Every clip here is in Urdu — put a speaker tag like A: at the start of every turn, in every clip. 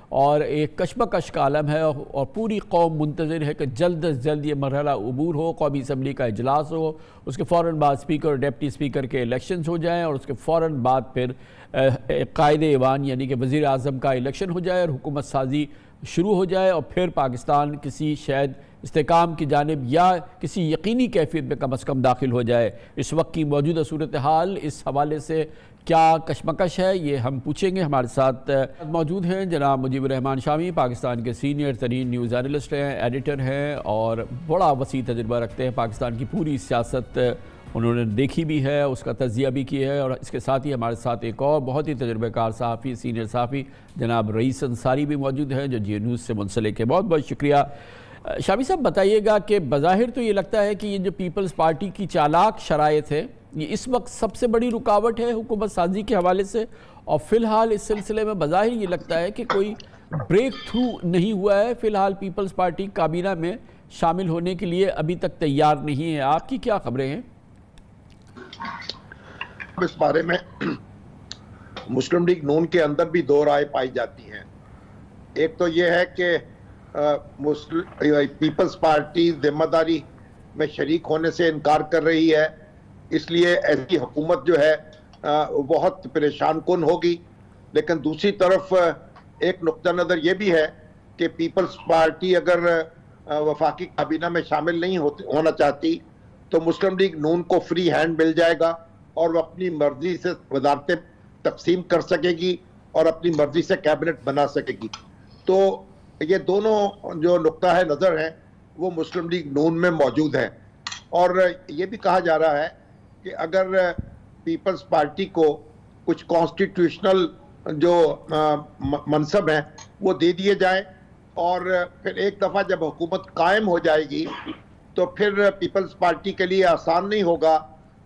A: اور ایک کشمکش کا عالم ہے، اور پوری قوم منتظر ہے کہ جلد از جلد یہ مرحلہ عبور ہو، قومی اسمبلی کا اجلاس ہو، اس کے فوراً بعد اسپیکر اور ڈیپٹی اسپیکر کے الیکشنز ہو جائیں، اور اس کے فوراً بعد پھر قائد ایوان یعنی کہ وزیر اعظم کا الیکشن ہو جائے اور حکومت سازی شروع ہو جائے، اور پھر پاکستان کسی شاید استحکام کی جانب یا کسی یقینی کیفیت میں کم از کم داخل ہو جائے۔ اس وقت کی موجودہ صورتحال اس حوالے سے کیا کشمکش ہے، یہ ہم پوچھیں گے۔ ہمارے ساتھ موجود ہیں جناب مجیب الرحمان شامی، پاکستان کے سینئر ترین نیوز اینالسٹ ہیں، ایڈیٹر ہیں، اور بڑا وسیع تجربہ رکھتے ہیں۔ پاکستان کی پوری سیاست انہوں نے دیکھی بھی ہے، اس کا تجزیہ بھی کیا ہے، اور اس کے ساتھ ہی ہمارے ساتھ ایک اور بہت ہی تجربہ کار صحافی، سینئر صحافی جناب رئیس انصاری بھی موجود ہیں جو جی نیوز سے منسلک ہے۔ بہت بہت شکریہ۔ شامی صاحب بتائیے گا کہ بظاہر تو یہ لگتا ہے کہ یہ جو پیپلز پارٹی کی چالاک شرائط ہے یہ اس وقت سب سے بڑی رکاوٹ ہے حکومت سازی کے حوالے سے، اور فی الحال اس سلسلے میں بظاہر یہ لگتا ہے کہ کوئی بریک تھرو نہیں ہوا ہے، فی الحال پیپلز پارٹی کابینہ میں شامل ہونے کے لیے ابھی تک تیار نہیں ہے۔ آپ کی کیا خبریں ہیں؟
B: اس بارے میں مسلم لیگ نون کے اندر بھی دو رائے پائی جاتی ہیں۔ ایک تو یہ ہے کہ پیپلز پارٹی ذمہ داری میں شریک ہونے سے انکار کر رہی ہے، اس لیے ایسی حکومت جو ہے وہ بہت پریشان کن ہوگی۔ لیکن دوسری طرف ایک نقطہ نظر یہ بھی ہے کہ پیپلز پارٹی اگر وفاقی کابینہ میں شامل نہیں ہونا چاہتی تو مسلم لیگ نون کو فری ہینڈ مل جائے گا اور وہ اپنی مرضی سے وزارتیں تقسیم کر سکے گی اور اپنی مرضی سے کیبنٹ بنا سکے گی۔ تو یہ دونوں جو نقطہ ہے نظر ہیں وہ مسلم لیگ نون میں موجود ہیں، اور یہ بھی کہا جا رہا ہے کہ اگر پیپلز پارٹی کو کچھ کانسٹیٹیوشنل جو منصب ہیں وہ دے دیے جائیں، اور پھر ایک دفعہ جب حکومت قائم ہو جائے گی تو پھر پیپلز پارٹی کے لیے آسان نہیں ہوگا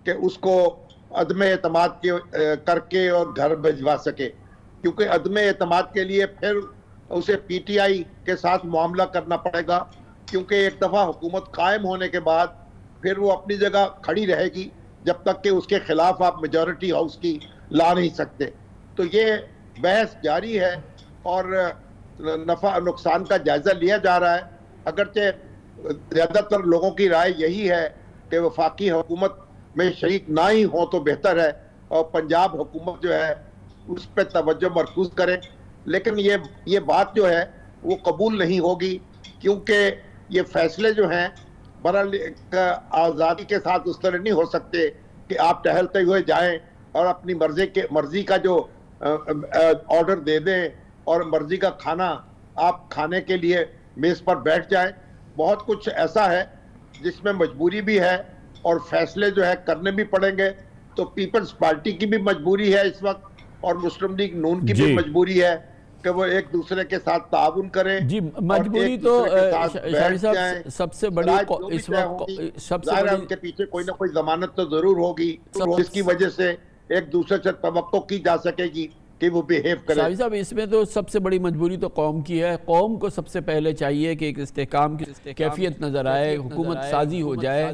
B: کہ اس کو عدم اعتماد کر کے اور گھر بھجوا سکے، کیونکہ عدم اعتماد کے لیے پھر اسے پی ٹی آئی کے ساتھ معاملہ کرنا پڑے گا، کیونکہ ایک دفعہ حکومت قائم ہونے کے بعد پھر وہ اپنی جگہ کھڑی رہے گی جب تک کہ اس کے خلاف آپ میجورٹی ہاؤس کی لا نہیں سکتے۔ تو یہ بحث جاری ہے اور نفع نقصان کا جائزہ لیا جا رہا ہے، اگرچہ زیادہ تر لوگوں کی رائے یہی ہے کہ وفاقی حکومت میں شریک نہ ہی ہوں تو بہتر ہے، اور پنجاب حکومت جو ہے اس پہ توجہ مرکوز کریں۔ لیکن یہ بات جو ہے وہ قبول نہیں ہوگی، کیونکہ یہ فیصلے جو ہیں برحال آزادی کے ساتھ اس طرح نہیں ہو سکتے کہ آپ ٹہلتے ہوئے جائیں اور اپنی مرضی کا جو آرڈر دے دیں اور مرضی کا کھانا آپ کھانے کے لیے میز پر بیٹھ جائیں۔ بہت کچھ ایسا ہے جس میں مجبوری بھی ہے اور فیصلے جو ہے کرنے بھی پڑیں گے۔ تو پیپلز پارٹی کی بھی مجبوری ہے اس وقت، اور مسلم لیگ نون کی بھی مجبوری ہے کہ وہ ایک دوسرے کے ساتھ تعاون کریں۔
A: جی مجبوری تو شاہی صاحب سب سے بڑی اس وقت
B: ان کے پیچھے کوئی نہ کوئی ضمانت تو ضرور ہوگی جس کی وجہ سے ایک دوسرے سے توقع کی جا سکے گی کہ وہ بیہیو کرے۔
A: شاہی صاحب اس میں تو سب سے بڑی مجبوری تو قوم کی ہے، قوم کو سب سے پہلے چاہیے کہ ایک استحکام کی کیفیت نظر آئے، حکومت سازی ہو جائے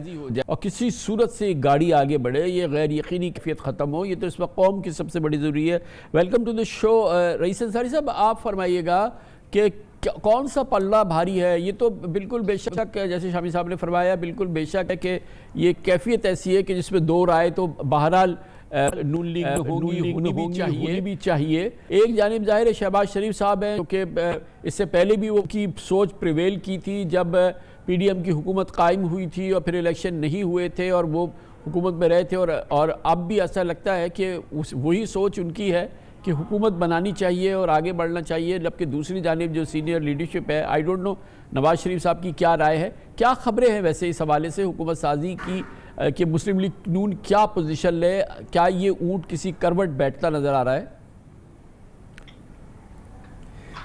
A: اور کسی صورت سے گاڑی آگے بڑھے، یہ غیر یقینی کیفیت ختم ہو۔ یہ تو اس وقت قوم کی سب سے بڑی ضروری ہے۔ ویلکم ٹو دی شو رئیس انصاری صاحب، آپ فرمائیے گا کہ کون سا پلڑا بھاری ہے؟ یہ تو بالکل بے شک جیسے شامی صاحب نے فرمایا بالکل بے شک ہے کہ یہ کیفیت ایسی ہے کہ جس میں دو رائے تو بہرحال نون لیگ میں ہونی بھی چاہیے۔ ایک جانب ظاہر شہباز شریف صاحب ہیں کہ اس سے پہلے بھی وہ کی سوچ پریویل کی تھی جب پی ڈی ایم کی حکومت قائم ہوئی تھی اور پھر الیکشن نہیں ہوئے تھے اور وہ حکومت میں رہے تھے، اور اب بھی ایسا لگتا ہے کہ وہی سوچ ان کی ہے کہ حکومت بنانی چاہیے اور آگے بڑھنا چاہیے، جبکہ دوسری جانب جو سینئر لیڈرشپ ہے، I don't know Nawaz Sharif صاحب کی کیا رائے ہے، کیا خبریں ہیں ویسے اس حوالے سے حکومت سازی کی کہ مسلم لیگ نون کیا پوزیشن لے؟ کیا یہ اونٹ کسی کروٹ بیٹھتا نظر آ رہا ہے؟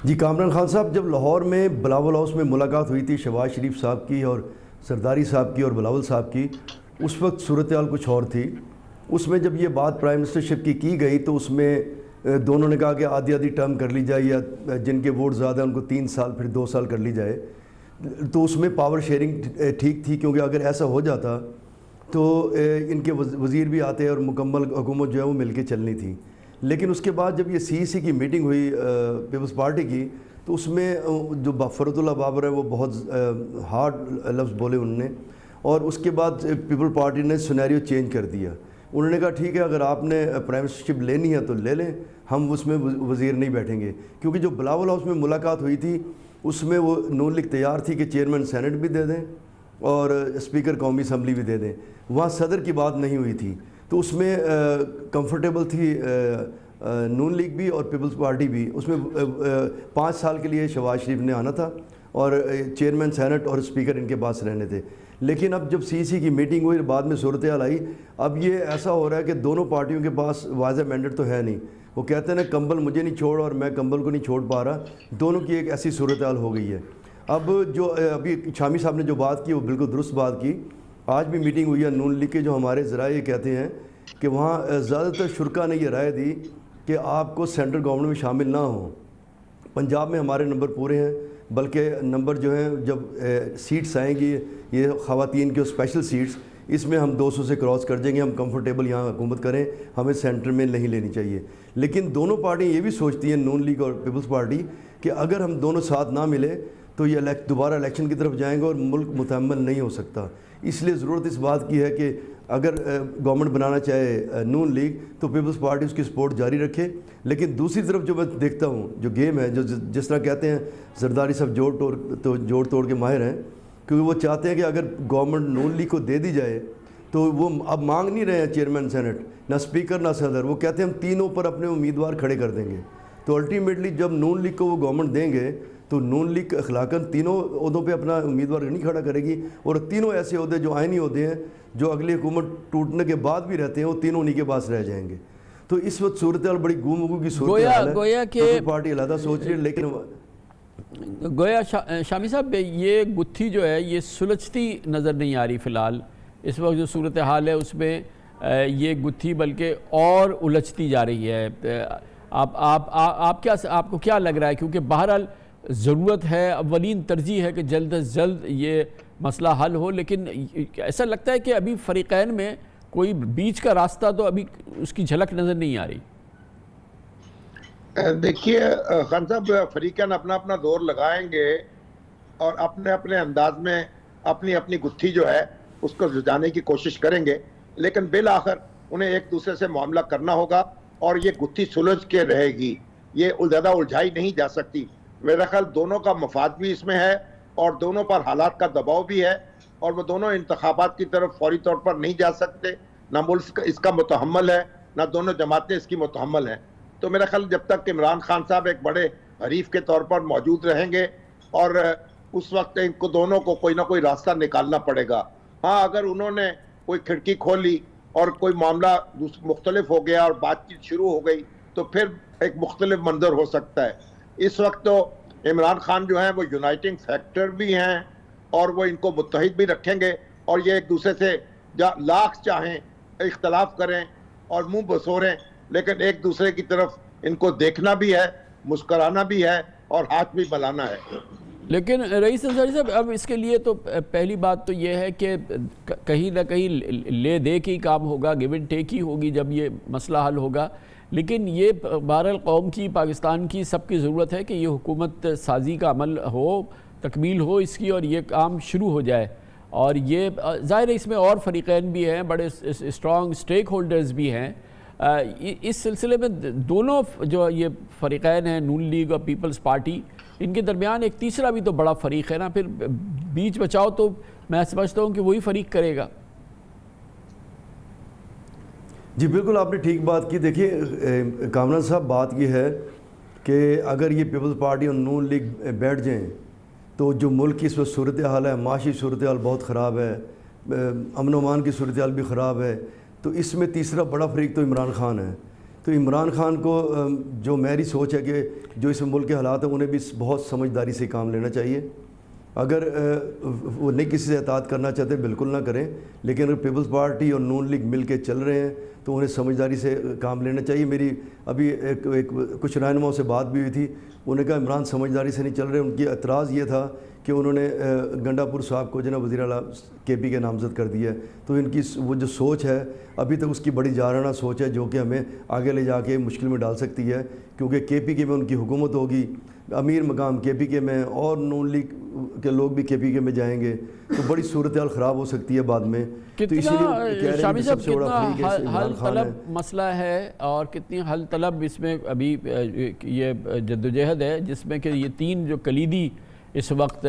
C: جی کامران خان صاحب، جب لاہور میں بلاول ہاؤس میں ملاقات ہوئی تھی شہباز شریف صاحب کی اور سرداری صاحب کی اور بلاول صاحب کی، اس وقت صورتحال کچھ اور تھی۔ اس میں جب یہ بات پرائم منسٹرشپ کی گئی تو اس میں دونوں نے کہا کہ آدھی آدھی ٹرم کر لی جائے، یا جن کے ووٹ زیادہ ہیں ان کو 3 سال پھر 2 سال کر لی جائے۔ تو اس میں پاور شیئرنگ ٹھیک تھی، کیونکہ اگر ایسا ہو جاتا تو ان کے وزیر بھی آتے اور مکمل حکومت جو ہے وہ مل کے چلنی تھی۔ لیکن اس کے بعد جب یہ سی سی کی میٹنگ ہوئی پیپلز پارٹی کی، تو اس میں جو فرت اللہ بابر ہے وہ بہت ہارڈ لفظ بولے انہوں نے، اور اس کے بعد پیپل پارٹی نے سینیریو چینج کر دیا. انہوں نے کہا ٹھیک ہے اگر آپ نے پرائم منسٹرشپ لینی ہے تو لے لیں، ہم اس میں وزیر نہیں بیٹھیں گے. کیونکہ جو بلاول ہاؤس میں ملاقات ہوئی تھی اس میں وہ نون لیگ تیار تھی کہ چیئرمین سینٹ بھی دے دیں اور اسپیکر قومی اسمبلی بھی دے دیں. وہاں صدر کی بات نہیں ہوئی تھی، تو اس میں کمفرٹیبل تھی نون لیگ بھی اور پیپلز پارٹی بھی. اس میں 5 سال کے لیے شہباز شریف نے آنا تھا اور چیئرمین سینٹ اور اسپیکر ان کے پاس رہنے تھے. لیکن اب جب سی کی میٹنگ ہوئی بعد میں صورتحال آئی، اب یہ ایسا ہو رہا ہے کہ دونوں پارٹیوں کے پاس واضح مینڈیٹ تو ہے نہیں. وہ کہتے ہیں نا کمبل مجھے نہیں چھوڑ اور میں کمبل کو نہیں چھوڑ پا رہا، دونوں کی ایک ایسی صورتحال ہو گئی ہے. اب جو ابھی شامی صاحب نے جو بات کی وہ بالکل درست بات کی. آج بھی میٹنگ ہوئی ہے نون لیگ کے، جو ہمارے ذرائع یہ کہتے ہیں کہ وہاں زیادہ تر شرکا نے یہ رائے دی کہ آپ کو سینٹرل گورنمنٹ میں شامل نہ ہوں. پنجاب میں ہمارے نمبر پورے ہیں، بلکہ نمبر جو ہیں جب سیٹس آئیں گی یہ خواتین کے اسپیشل سیٹس، اس میں ہم 200 سے کراس کر جائیں گے. ہم کمفرٹیبل یہاں حکومت کریں، ہمیں سینٹر میں نہیں لینی چاہیے. لیکن دونوں پارٹیاں یہ بھی سوچتی ہیں نون لیگ اور پیپلز پارٹی کہ اگر ہم دونوں ساتھ نہ ملے تو یہ دوبارہ الیکشن کی طرف جائیں گے اور ملک متحمل نہیں ہو سکتا. اس لیے ضرورت اس بات کی ہے کہ اگر گورنمنٹ بنانا چاہے نون لیگ تو پیپلز پارٹی اس کی سپورٹ جاری رکھے. لیکن دوسری طرف جو میں دیکھتا ہوں جو گیم ہے، جو جس طرح کہتے ہیں زرداری صاحب جوڑ توڑ کے ماہر ہیں، کیونکہ وہ چاہتے ہیں کہ اگر گورنمنٹ نون لیگ کو دے دی جائے تو وہ اب مانگ نہیں رہے ہیں چیئرمین سینٹ، نہ اسپیکر نہ صدر. وہ کہتے ہیں ہم تینوں پر اپنے امیدوار کھڑے کر دیں گے. تو الٹیمیٹلی جب نون لیگ کو وہ گورنمنٹ دیں گے تو نون لیگ اخلاقاً تینوں عہدوں پہ اپنا امیدوار نہیں کھڑا کرے گی، اور تینوں ایسے عہدے جو آئینی عہدے ہیں جو اگلی حکومت ٹوٹنے کے بعد بھی رہتے ہیں وہ تینوں انہی کے پاس رہ جائیں گے. تو اس وقت صورتحال بڑی گم وگو کی صورتحال ہے.
A: گویا کہ
C: پارٹی علیحدہ سوچ رہی ہے، لیکن
A: گویا شامی صاحب یہ گتھی جو ہے یہ سلجھتی نظر نہیں آ رہی فی الحال. اس وقت جو صورتحال ہے اس میں یہ گتھی بلکہ اور الجھتی جا رہی ہے. آپ کو کیا لگ رہا ہے؟ کیونکہ بہرحال ضرورت ہے، اولین ترجیح ہے کہ جلد از جلد یہ مسئلہ حل ہو، لیکن ایسا لگتا ہے کہ ابھی فریقین میں کوئی بیچ کا راستہ تو ابھی اس کی جھلک نظر نہیں آ رہی.
B: دیکھیے خان صاحب، فریقین اپنا اپنا دور لگائیں گے اور اپنے اپنے انداز میں اپنی اپنی گتھی جو ہے اس کو سلجھانے کی کوشش کریں گے، لیکن بالآخر انہیں ایک دوسرے سے معاملہ کرنا ہوگا اور یہ گتھی سلجھ کے رہے گی. یہ زیادہ الجھائی نہیں جا سکتی. میرا خیال دونوں کا مفاد بھی اس میں ہے اور دونوں پر حالات کا دباؤ بھی ہے، اور وہ دونوں انتخابات کی طرف فوری طور پر نہیں جا سکتے. نہ ملک اس کا متحمل ہے، نہ دونوں جماعتیں اس کی متحمل ہیں. تو میرا خیال جب تک عمران خان صاحب ایک بڑے حریف کے طور پر موجود رہیں گے اور اس وقت ان کو دونوں کو کوئی نہ کوئی راستہ نکالنا پڑے گا. ہاں اگر انہوں نے کوئی کھڑکی کھولی اور کوئی معاملہ مختلف ہو گیا اور بات چیت شروع ہو گئی تو پھر ایک مختلف منظر ہو سکتا ہے. اس وقت تو عمران خان جو ہیں وہ یونائٹنگ فیکٹر بھی ہیں اور وہ ان کو متحد بھی رکھیں گے، اور یہ ایک دوسرے سے لاکھ چاہیں اختلاف کریں اور منہ بسوریں، لیکن ایک دوسرے کی طرف ان کو دیکھنا بھی ہے، مسکرانا بھی ہے اور ہاتھ بھی ملانا ہے.
A: لیکن رئیس انصاری صاحب اب اس کے لیے تو پہلی بات تو یہ ہے کہ کہیں نہ کہیں لے دے کے ہی کام ہوگا، گیو اینڈ ٹیک ہی ہوگی جب یہ مسئلہ حل ہوگا. لیکن یہ بہرحال قوم کی، پاکستان کی سب کی ضرورت ہے کہ یہ حکومت سازی کا عمل ہو، تکمیل ہو اس کی، اور یہ کام شروع ہو جائے. اور یہ ظاہر ہے اس میں اور فریقین بھی ہیں، بڑے اسٹرانگ سٹیک ہولڈرز بھی ہیں. اس سلسلے میں دونوں جو یہ فریقین ہیں نون لیگ اور پیپلز پارٹی، ان کے درمیان ایک تیسرا بھی تو بڑا فریق ہے نا. پھر بیچ بچاؤ تو میں سمجھتا ہوں کہ وہی فریق کرے گا.
C: جی بالکل آپ نے ٹھیک بات کی. دیکھیے کامران صاحب بات یہ ہے کہ اگر یہ پیپلز پارٹی اور نون لیگ بیٹھ جائیں تو جو ملک کی اس وقت صورتحال ہے، معاشی صورتحال بہت خراب ہے، امن و امان کی صورتحال بھی خراب ہے. تو اس میں تیسرا بڑا فریق تو عمران خان ہے. تو عمران خان کو جو میری سوچ ہے کہ جو اس ملک کے حالات ہیں انہیں بھی بہت سمجھداری سے کام لینا چاہیے. اگر وہ نہیں کسی سے اطاعت کرنا چاہتے بالکل نہ کریں، لیکن اگر پیپلز پارٹی اور نون لیگ مل کے چل رہے ہیں تو انہیں سمجھداری سے کام لینا چاہیے. میری ابھی کچھ رہنماؤں سے بات بھی ہوئی تھی، انہوں نے کہا عمران سمجھداری سے نہیں چل رہے. ان کی اعتراض یہ تھا کہ انہوں نے گنڈا پور صاحب کو جناب وزیر اعلیٰ کے پی کے نامزد کر دیا ہے. تو ان کی وہ جو سوچ ہے ابھی تک اس کی بڑی جارحانہ سوچ ہے جو کہ ہمیں آگے لے جا کے مشکل میں ڈال سکتی ہے، کیونکہ کے پی کے میں ان کی حکومت ہوگی. امیر مقام کے پی کے میں اور نون لیگ کے لوگ بھی کے پی کے میں جائیں گے تو بڑی صورتحال خراب ہو سکتی ہے بعد میں. تو اسی لیے کہہ رہے ہیں
A: شامی
C: کہ
A: صاحب
C: سب سے بڑا فریق ہے
A: کتنا
C: عمران
A: حل
C: خان
A: طلب
C: ہے.
A: مسئلہ ہے اور کتنی حل طلب اس میں ابھی یہ جدوجہد ہے جس میں کہ یہ تین جو کلیدی اس وقت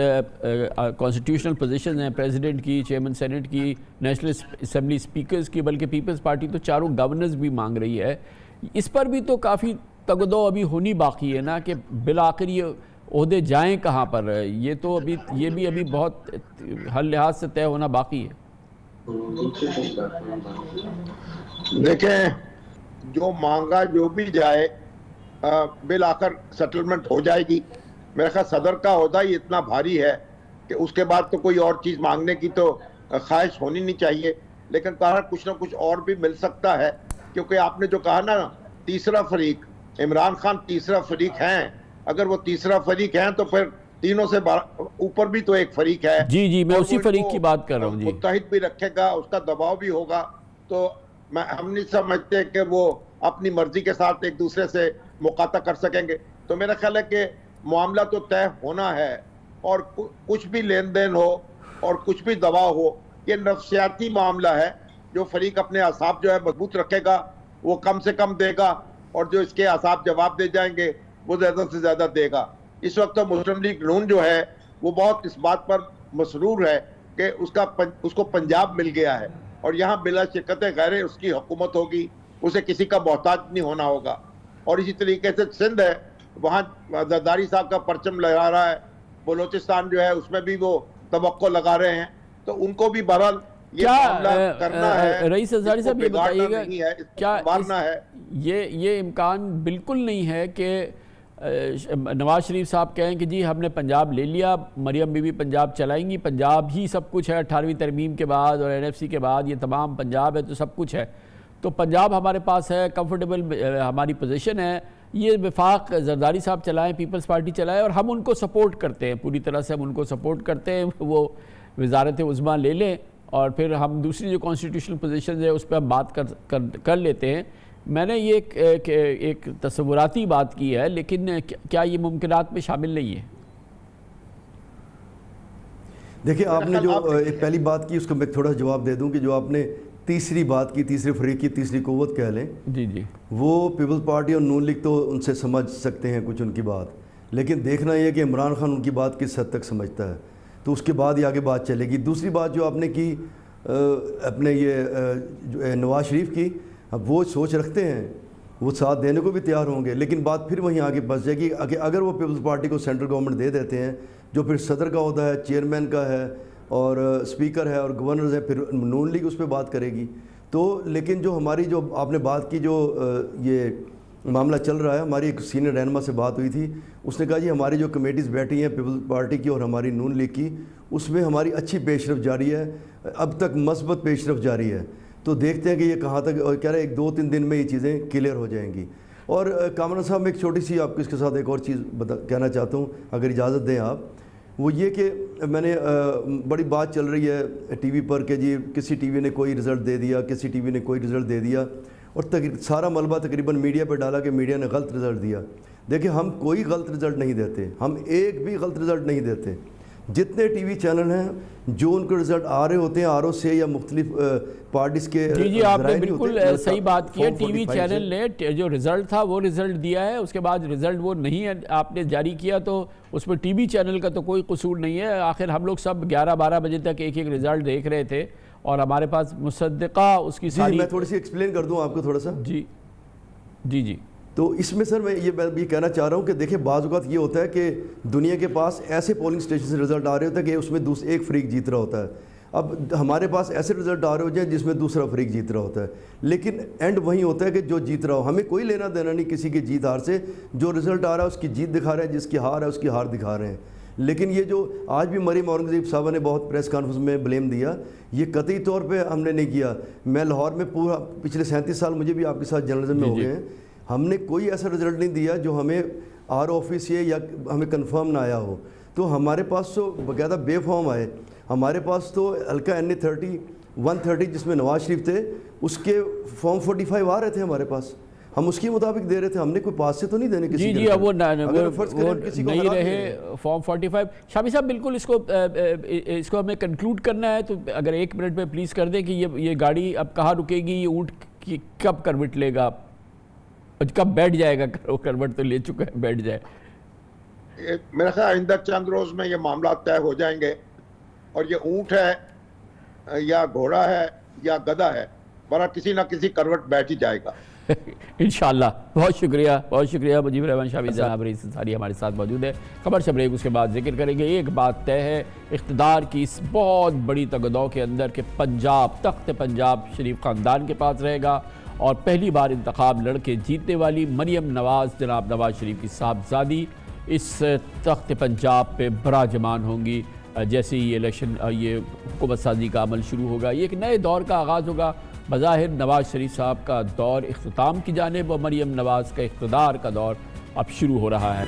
A: کانسٹیٹیوشنل پوزیشن ہیں، پریزیڈنٹ کی، چیئرمین سینٹ کی، نیشنل اسمبلی اسپیکرز کی، بلکہ پیپلز پارٹی تو چاروں گورنرز بھی مانگ رہی ہے. اس پر بھی تو کافی تگ و دو ابھی ہونی باقی ہے نا کہ بالآخر یہ عہدے جائیں کہاں پر. یہ تو ابھی یہ بھی ابھی بہت ہر لحاظ سے طے ہونا باقی ہے.
B: دیکھیں جو مانگا جو بھی جائے بالآخر سیٹلمنٹ ہو جائے گی. میرا خیال صدر کا عہدہ ہی اتنا بھاری ہے کہ اس کے بعد تو کوئی اور چیز مانگنے کی تو خواہش ہونی نہیں چاہیے. لیکن کہا کچھ نہ کچھ اور بھی مل سکتا ہے کیونکہ آپ نے جو کہا نا تیسرا فریق، عمران خان تیسرا فریق ہیں. اگر وہ تیسرا فریق ہیں تو پھر تینوں سے اوپر بھی تو ایک فریق ہے.
A: جی میں اسی فریق کی بات کر رہا ہوں. جی
B: متحد بھی رکھے گا، اس کا دباؤ بھی ہوگا. تو ہم نہیں سمجھتے کہ وہ اپنی مرضی کے ساتھ ایک دوسرے سے مقاطع کر سکیں گے. تو میرا خیال ہے کہ معاملہ تو طے ہونا ہے اور کچھ بھی لین دین ہو اور کچھ بھی دباؤ ہو یہ نفسیاتی معاملہ ہے. جو فریق اپنے اعصاب جو ہے مضبوط رکھے گا وہ کم سے کم دے گا اور جو اس کے اعصاب جواب دے جائیں گے وہ زیادہ سے زیادہ دے گا. اس وقت تو مسلم لیگ نون جو ہے وہ بہت اس بات پر مسرور ہے کہ اس کو پنجاب مل گیا ہے اور یہاں بلا شرکت غیر اس کی حکومت ہوگی، اسے کسی کا محتاج نہیں ہونا ہوگا. اور اسی طریقے سے سندھ ہے، وہاں زرداری صاحب کا پرچم لگا رہا ہے. بلوچستان جو ہے اس میں بھی وہ توقع لگا رہے ہیں. تو ان کو بھی بہرحال یہ معاملہ کرنا ہے.
A: رئیس زرداری صاحب یہ بتائیے گا کیا
B: ہے
A: یہ امکان بالکل نہیں ہے کہ نواز شریف صاحب کہیں کہ جی ہم نے پنجاب لے لیا، مریم بی بی پنجاب چلائیں گی، پنجاب ہی سب کچھ ہے، 18ویں ترمیم کے بعد اور این ایف سی کے بعد یہ تمام پنجاب ہے تو سب کچھ ہے. تو پنجاب ہمارے پاس ہے، کمفرٹیبل ہماری پوزیشن ہے، یہ وفاق زرداری صاحب چلائیں، پیپلز پارٹی چلائیں اور ہم ان کو سپورٹ کرتے ہیں، پوری طرح سے ہم ان کو سپورٹ کرتے ہیں. وہ وزارت عظمیٰ لے لیں اور پھر ہم دوسری جو کانسٹیٹیوشنل پوزیشنز ہے اس پہ ہم بات کر لیتے ہیں. میں نے یہ ایک تصوراتی بات کی ہے لیکن کیا یہ ممکنات میں شامل نہیں ہے؟
C: دیکھیں آپ نے جو پہلی بات کی اس کو میں تھوڑا جواب دے دوں کہ جو آپ نے تیسری بات کی، تیسرے فریق کی تیسری قوت کہہ لیں،
A: جی
C: وہ پیپلز پارٹی اور نون لیگ تو ان سے سمجھ سکتے ہیں کچھ ان کی بات، لیکن دیکھنا یہ کہ عمران خان ان کی بات کس حد تک سمجھتا ہے تو اس کے بعد ہی آگے بات چلے گی. دوسری بات جو آپ نے کی اپنے یہ نواز شریف کی، اب وہ سوچ رکھتے ہیں، وہ ساتھ دینے کو بھی تیار ہوں گے، لیکن بات پھر وہیں آگے بس جائے گی کہ اگر وہ پیپلز پارٹی کو سینٹرل گورنمنٹ دے دیتے ہیں جو پھر صدر کا عہدہ ہے، چیئرمین کا ہے اور اسپیکر ہے اور گورنرز ہیں، پھر نون لیگ اس پہ بات کرے گی. تو لیکن جو ہماری جو آپ نے بات کی جو یہ معاملہ چل رہا ہے، ہماری ایک سینئر رہنما سے بات ہوئی تھی، اس نے کہا جی ہماری جو کمیٹیز بیٹھی ہیں پیپلز پارٹی کی اور ہماری نون لیگ کی، اس میں ہماری اچھی پیش رفت جاری ہے، اب تک مثبت پیش رفت جاری ہے. تو دیکھتے ہیں کہ یہ کہاں تک، اور کہہ رہے ہیں 1-2-3 دن میں یہ چیزیں کلیئر ہو جائیں گی. اور کامران صاحب میں ایک چھوٹی سی آپ کو اس کے ساتھ ایک اور چیز کہنا چاہتا ہوں اگر اجازت دیں آپ. وہ یہ کہ میں نے بڑی بات چل رہی ہے ٹی وی پر کہ جی کسی ٹی وی نے کوئی رزلٹ دے دیا، کسی ٹی وی نے کوئی رزلٹ دے دیا، اور سارا ملبہ تقریباً میڈیا پہ ڈالا کہ میڈیا نے غلط رزلٹ دیا. دیکھیں ہم کوئی غلط رزلٹ نہیں دیتے، ہم ایک بھی غلط رزلٹ نہیں دیتے. جتنے ٹی وی چینل ہیں جو ان کو رزلٹ آ رہے ہوتے ہیں آر او سے یا مختلف پارٹیز کے،
A: جی آپ نے بالکل صحیح بات کی ہے. ٹی وی چینل نے جو رزلٹ تھا وہ رزلٹ دیا ہے، اس کے بعد رزلٹ وہ نہیں ہے آپ نے جاری کیا، تو اس میں ٹی وی چینل کا تو کوئی قصور نہیں ہے. آخر ہم لوگ سب 11-12 بجے تک ایک رزلٹ دیکھ رہے تھے اور ہمارے پاس مصدقہ اس کی ساری.
C: میں تھوڑی سی ایکسپلین کر دوں آپ کو تھوڑا سا.
A: جی
C: تو اس میں سر میں یہ کہنا چاہ رہا ہوں کہ دیکھیں بعض اوقات یہ ہوتا ہے کہ دنیا کے پاس ایسے پولنگ اسٹیشن سے رزلٹ آ رہے ہوتے ہیں کہ اس میں ایک فریق جیت رہا ہوتا ہے. اب ہمارے پاس ایسے رزلٹ آ رہے ہو جائیں جس میں دوسرا فریق جیت رہا ہوتا ہے، لیکن اینڈ وہیں ہوتا ہے کہ جو جیت رہا ہو، ہمیں کوئی لینا دینا نہیں کسی کی جیت ہار سے. جو رزلٹ آ رہا ہے اس کی جیت دکھا رہے ہیں، جس کی ہار ہے اس کی ہار دکھا رہے ہیں. لیکن یہ جو آج بھی مریم اورنگزیب صاحبہ نے بہت پریس کانفرنس میں بلیم دیا، یہ قطعی طور پہ ہم نے نہیں کیا. میں لاہور میں پورا پچھلے 37 سال مجھے بھی آپ کے ساتھ جرنلزم میں ہو گئے ہیں، ہم نے کوئی ایسا رزلٹ نہیں دیا جو ہمیں آر آفس یا ہمیں کنفرم نہ آیا ہو. تو ہمارے پاس تو باقاعدہ بے فارم آئے. ہمارے پاس تو حلقہ NA 130 جس میں نواز شریف تھے، اس کے فارم 45 آ رہے تھے ہمارے پاس. ہم اس کے مطابق دے رہے تھے, ہم نے کوئی پاس سے تو نہیں دینے کسی
A: جی
C: کے
A: جی اب وہ
C: اگر فرض کریں کسی کو
A: نہیں
C: ہرا
A: رہے فارم 45. شامی صاحب بالکل اس کو ہمیں کنکلوڈ کرنا ہے, تو اگر 1 منٹ میں پلیز کر دیں کہ یہ گاڑی اب کہاں رکے گی, یہ اونٹ کب کروٹ لے گا, کب بیٹھ جائے گا, کروٹ تو لے چکا ہے, بیٹھ جائے.
B: میرا خیال آئندہ چند روز میں یہ معاملات طے ہو جائیں گے, اور یہ اونٹ ہے یا گھوڑا ہے یا گدھا ہے, بڑا کسی نہ کسی کروٹ بیٹھ ہی جائے گا
A: انشاءاللہ. بہت شکریہ مجیب الرحمان شامی جناب رئیس انصاری ہمارے ساتھ موجود ہے. خبر سے بریک, اس کے بعد ذکر کریں گے. ایک بات طے ہے اقتدار کی اس بہت بڑی تگدو کے اندر کہ تخت پنجاب شریف خاندان کے پاس رہے گا, اور پہلی بار انتخاب لڑ کے جیتنے والی مریم نواز, جناب نواز شریف کی صاحبزادی, اس تخت پنجاب پہ براجمان ہوں گی. جیسے ہی یہ حکومت سازی کا عمل شروع ہوگا, یہ ایک نئے دور کا آغاز ہوگا. بظاہر نواز شریف صاحب کا دور اختتام کی جانب, اور مریم نواز کا اقتدار کا دور اب شروع ہو رہا ہے.